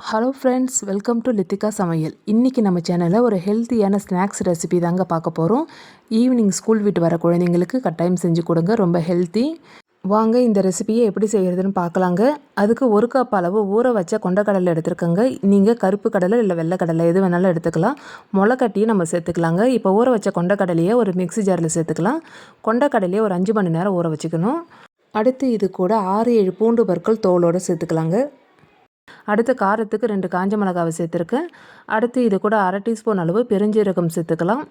Hello friends, welcome to Lithika சமையல். இன்றைக்கி நம்ம சேனலில் ஒரு ஹெல்த்தியான ஸ்நாக்ஸ் ரெசிபி தாங்க பார்க்க போகிறோம். ஈவினிங் ஸ்கூல் விட்டு வர குழந்தைங்களுக்கு கட்டாயம் செஞ்சு கொடுங்க, ரொம்ப ஹெல்த்தி. வாங்க இந்த ரெசிபியை எப்படி செய்கிறதுன்னு பார்க்கலாங்க. அதுக்கு ஒரு கப் அளவு ஊற வச்ச கொண்டக்கடலை எடுத்துருக்கோங்க. நீங்கள் கருப்பு கடலை இல்லை வெள்ளை கடலை எது வேணாலும் எடுத்துக்கலாம். முளைக்கட்டியும் நம்ம சேர்த்துக்கலாங்க. இப்போ ஊற வச்ச கொண்டக்கடலையை ஒரு மிக்ஸி ஜாரில் சேர்த்துக்கலாம். கொண்டக்கடலையை ஒரு 5 மணி நேரம் ஊற வச்சுக்கணும். அடுத்து இது கூட 6-7 பூண்டு பற்கள் தோலோடு சேர்த்துக்கலாங்க. அடுத்து காரத்துக்கு 2 காஞ்ச மிளகாவை சேர்த்துருக்கேன். அடுத்து இது கூட 1/2 டீஸ்பூன் அளவு பெருஞ்சீரகம் சேர்த்துக்கலாம்.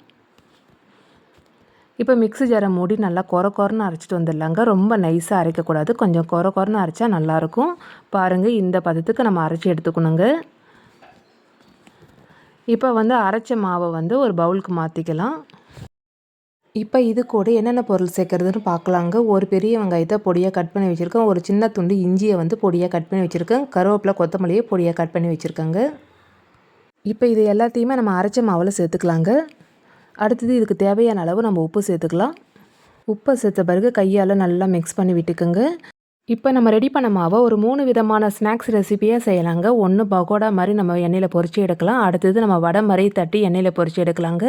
இப்போ மிக்ஸி ஜாரை மூடி நல்லா கொரன்னு அரைச்சிட்டு வந்துடலாங்க. ரொம்ப நைஸாக அரைக்கக்கூடாது, கொஞ்சம் கொரன்னு அரைச்சா நல்லாயிருக்கும். பாருங்கள், இந்த பதத்துக்கு நம்ம அரைச்சி எடுத்துக்கணுங்க. இப்போ அரைச்ச மாவை ஒரு பவுலுக்கு மாற்றிக்கலாம். இப்போ இது கூட என்னென்ன பொருள் சேர்க்குறதுன்னு பார்க்கலாங்க. ஒரு பெரிய வெங்காயத்தை பொடியாக கட் பண்ணி வச்சுருக்கேன். ஒரு சின்ன துண்டு இஞ்சியை பொடியாக கட் பண்ணி வச்சுருக்கேன். கருவேப்பிலை கொத்தமல்லியை பொடியாக கட் பண்ணி வச்சுருக்கேங்க. இப்போ இது எல்லாத்தையுமே நம்ம அரைச்ச மாவில் சேர்த்துக்கலாங்க. அடுத்தது இதுக்கு தேவையான அளவு நம்ம உப்பு சேர்த்துக்கலாம். உப்பை சேர்த்த பிறகு கையால் நல்லா மிக்ஸ் பண்ணி விட்டுக்குங்க. இப்போ நம்ம ரெடி பண்ண மாவை ஒரு 3 விதமான ஸ்நாக்ஸ் ரெசிபியாக செய்யலாங்க. ஒன்று பகோடா மாதிரி நம்ம எண்ணெயில் பொரிச்சு எடுக்கலாம். அடுத்தது நம்ம வடை மாதிரி தட்டி எண்ணெயில் பொரிச்சு எடுக்கலாங்க.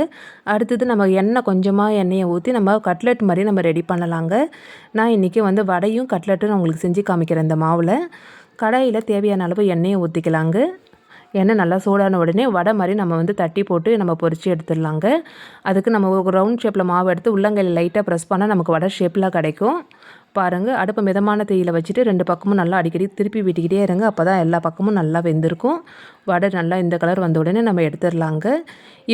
அடுத்தது நம்ம கொஞ்சமாக எண்ணெயை ஊற்றி நம்ம கட்லெட் மாதிரி நம்ம ரெடி பண்ணலாங்க. நான் இன்றைக்கி வடையும் கட்லெட்டும் உங்களுக்கு செஞ்சு காமிக்கிறேன். இந்த மாவில் கடாயில் தேவையான அளவு எண்ணெயை ஊற்றிக்கலாங்க. எண்ணெய் நல்லா சூடான உடனே வடை மாதிரி நம்ம தட்டி போட்டு நம்ம பொரித்து எடுத்துடலாங்க. அதுக்கு நம்ம ஒரு ரவுண்ட் ஷேப்பில் மாவு எடுத்து உள்ளங்கையில் லைட்டாக ப்ரெஸ் பண்ணால் நமக்கு வடை ஷேப்பில் கிடைக்கும். பாருங்கள், அடுப்பை மிதமான தீயில் வச்சுட்டு 2 பக்கமும் நல்லா அடிக்கடி திருப்பி விட்டுக்கிட்டே இருங்க. அப்போ தான் எல்லா பக்கமும் நல்லா வெந்திருக்கும். வடை நல்லா இந்த கலர் வந்த உடனே நம்ம எடுத்துடலாங்க.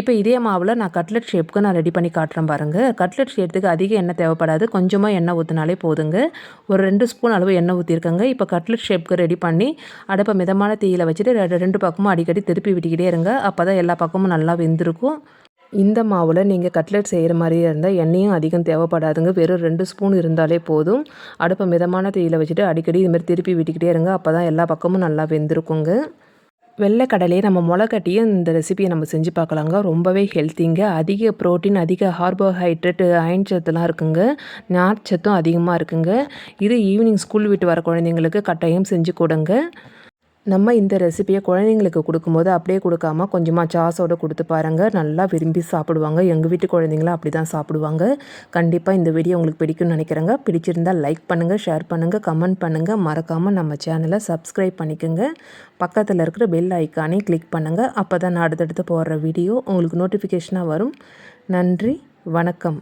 இப்போ இதே மாவில் நான் கட்லெட் ஷேப்புக்கு நான் ரெடி பண்ணி காட்டுறேன் பாருங்கள். கட்லெட் ஷேப்புக்கு அதிக எண்ணெய் தேவைப்படாது, கொஞ்சமாக எண்ணெய் ஊற்றினாலே போதுங்க. ஒரு 2 ஸ்பூன் அளவு எண்ணெய் ஊற்றிருக்கேங்க. இப்போ கட்லெட் ஷேப்புக்கு ரெடி பண்ணி அடுப்பை மிதமான தீயில் வச்சுட்டு 2 பக்கமும் அடிக்கடி திருப்பி விட்டுக்கிட்டே இருங்க. அப்போ தான் எல்லா பக்கமும் நல்லா வெந்திருக்கும். இந்த மாவில் நீங்கள் கட்லெட் செய்கிற மாதிரியே இருந்தால் எண்ணெயும் அதிகம் தேவைப்படாதுங்க. வெறும் 2 ஸ்பூன் இருந்தாலே போதும். அடுப்பை மிதமான தீயில் வச்சுட்டு அடிக்கடி இதுமாதிரி திருப்பி விட்டுக்கிட்டே இருங்க. அப்போ தான் எல்லா பக்கமும் நல்லா வெந்திருக்குங்க. வெள்ளை கடலையை நம்ம முளைக்கட்டியும் இந்த ரெசிபியை நம்ம செஞ்சு பார்க்கலாங்க. ரொம்பவே ஹெல்த்திங்க. அதிக ப்ரோட்டீன், அதிக கார்போஹைட்ரேட், அயன் சத்துலாம் இருக்குங்க. நார்ச்சத்தும் அதிகமாக இருக்குங்க. இது ஈவினிங் ஸ்கூல் விட்டு வர குழந்தைங்களுக்கு கட்டாயம் செஞ்சு கொடுங்க. நம்ம இந்த ரெசிபியை குழந்தைங்களுக்கு கொடுக்கும்போது அப்படியே கொடுக்காம கொஞ்சமாக சாஸோடு கொடுத்து பாருங்கள், நல்லா விரும்பி சாப்பிடுவாங்க. எங்கள் வீட்டு குழந்தைங்களும் அப்படி தான் சாப்பிடுவாங்க. கண்டிப்பாக இந்த வீடியோ உங்களுக்கு பிடிக்கும்னு நினைக்கிறேங்க. பிடிச்சிருந்தால் லைக் பண்ணுங்கள், ஷேர் பண்ணுங்கள், கமெண்ட் பண்ணுங்கள். மறக்காமல் நம்ம சேனலை சப்ஸ்கிரைப் பண்ணிக்கோங்க. பக்கத்தில் இருக்கிற பெல் ஐக்கானையும் கிளிக் பண்ணுங்கள். அப்போ தான் நான் அடுத்தடுத்து போடுற வீடியோ உங்களுக்கு நோட்டிஃபிகேஷனாக வரும். நன்றி, வணக்கம்.